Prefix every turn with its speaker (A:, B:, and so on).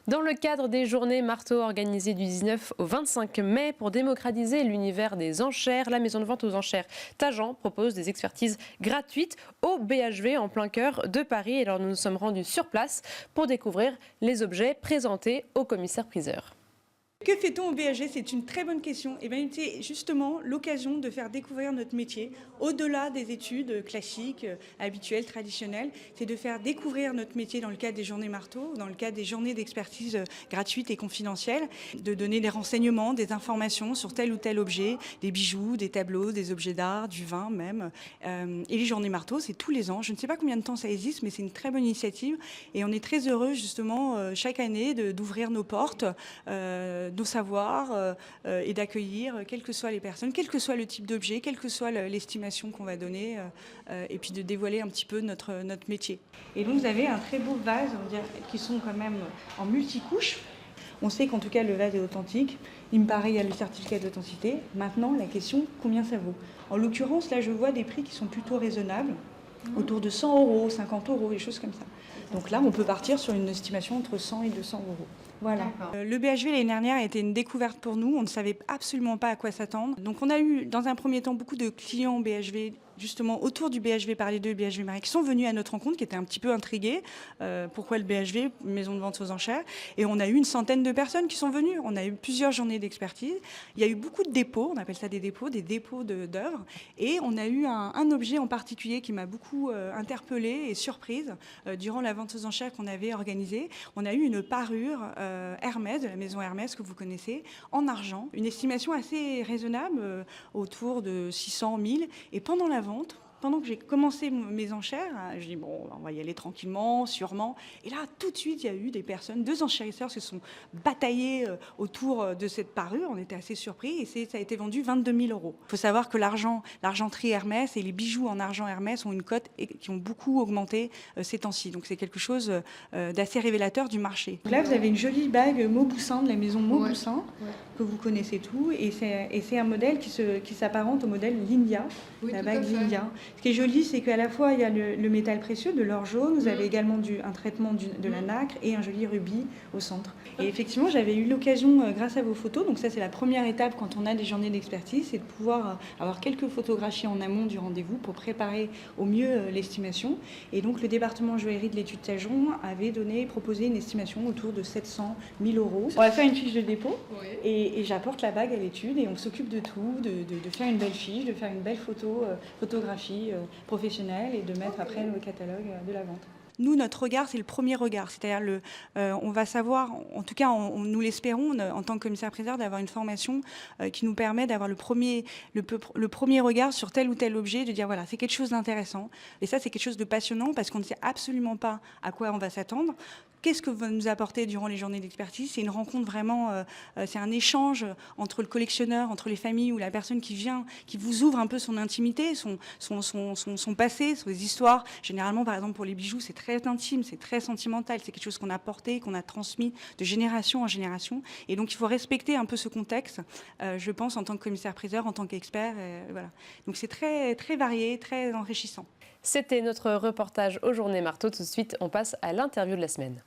A: Dans le cadre des journées marteau organisées du 19 au 25 mai pour démocratiser l'univers des enchères, la maison de vente aux enchères Tajan propose des expertises gratuites au BHV en plein cœur de Paris. Et alors nous nous sommes rendus sur place pour découvrir les objets présentés au commissaire-priseur.
B: Que fait-on au BHG? C'est une très bonne question. Et bien, c'est justement l'occasion de faire découvrir notre métier au-delà des études classiques, habituelles, traditionnelles. C'est de faire découvrir notre métier dans le cadre des journées marteau, dans le cadre des journées d'expertise gratuites et confidentielles, de donner des renseignements, des informations sur tel ou tel objet, des bijoux, des tableaux, des objets d'art, du vin même. Et les journées marteau, c'est tous les ans. Je ne sais pas combien de temps ça existe, mais c'est une très bonne initiative. Et on est très heureux justement chaque année d'ouvrir nos portes, nos savoirs et d'accueillir quelles que soient les personnes, quel que soit le type d'objet, quelle que soit l'estimation qu'on va donner, et puis de dévoiler un petit peu notre métier. Et donc vous avez un très beau vase, on va dire, qui sont quand même en multicouches. On sait qu'en tout cas le vase est authentique. Il me paraît, il y a le certificat d'authenticité. Maintenant, la question, combien ça vaut? En l'occurrence, là, je vois des prix qui sont plutôt raisonnables, autour de 100 euros, 50 euros, des choses comme ça. Donc là, on peut partir sur une estimation entre 100 et 200 euros. Voilà. Le BHV l'année dernière a été une découverte pour nous. On ne savait absolument pas à quoi s'attendre. Donc on a eu dans un premier temps beaucoup de clients BHV justement autour du BHV par les deux BHV Marais qui sont venus à notre rencontre, qui étaient un petit peu intrigués. Pourquoi le BHV, maison de vente aux enchères? Et on a eu une centaine de personnes qui sont venues. On a eu plusieurs journées d'expertise. Il y a eu beaucoup de dépôts, on appelle ça des dépôts d'œuvres. Et on a eu un objet en particulier qui m'a beaucoup interpellée et surprise durant la vente aux enchères qu'on avait organisée. On a eu une parure Hermès, de la maison Hermès que vous connaissez, en argent. Une estimation assez raisonnable, autour de 600 000. Et pendant la vente, pendant que j'ai commencé mes enchères, je dis bon, on va y aller tranquillement, sûrement. Et là, tout de suite, il y a eu des personnes, deux enchérisseurs se sont bataillés autour de cette parure. On était assez surpris et ça a été vendu 22 000 euros. Il faut savoir que l'argenterie Hermès et les bijoux en argent Hermès ont une cote et qui ont beaucoup augmenté ces temps-ci. Donc c'est quelque chose d'assez révélateur du marché. Donc là, vous avez une jolie bague Mauboussin de la maison Mauboussin, que vous connaissez tout. Et c'est un modèle qui s'apparente au modèle Lindia, la bague Lindia. Ce qui est joli, c'est qu'à la fois, il y a le métal précieux, de l'or jaune, vous avez également un traitement de la nacre et un joli rubis au centre. Et effectivement, j'avais eu l'occasion, grâce à vos photos, donc ça c'est la première étape quand on a des journées d'expertise, c'est de pouvoir avoir quelques photographies en amont du rendez-vous pour préparer au mieux l'estimation. Et donc le département joaillerie de l'étude Tajon avait proposé une estimation autour de 700 000 euros. On va faire une fiche de dépôt et j'apporte la bague à l'étude et on s'occupe de tout, de faire une belle fiche, de faire une belle photographie professionnelle et de mettre après le catalogue de la vente. Nous, notre regard, c'est le premier regard. C'est-à-dire, on va savoir, en tout cas, nous l'espérons, en tant que commissaire-priseur, d'avoir une formation qui nous permet d'avoir le premier regard sur tel ou tel objet, de dire, voilà, c'est quelque chose d'intéressant. Et ça, c'est quelque chose de passionnant parce qu'on ne sait absolument pas à quoi on va s'attendre. Qu'est-ce que va nous apporter durant les journées d'expertise? C'est une rencontre vraiment, c'est un échange entre le collectionneur, entre les familles ou la personne qui vient, qui vous ouvre un peu son intimité, son passé, ses histoires. Généralement, par exemple, pour les bijoux, c'est très intime, c'est très sentimental, c'est quelque chose qu'on a porté, qu'on a transmis de génération en génération. Et donc, il faut respecter un peu ce contexte, je pense, en tant que commissaire-priseur, en tant qu'expert. Voilà. Donc, c'est très, très varié, très enrichissant.
A: C'était notre reportage aux Journées Marteau. Tout de suite, on passe à l'interview de la semaine.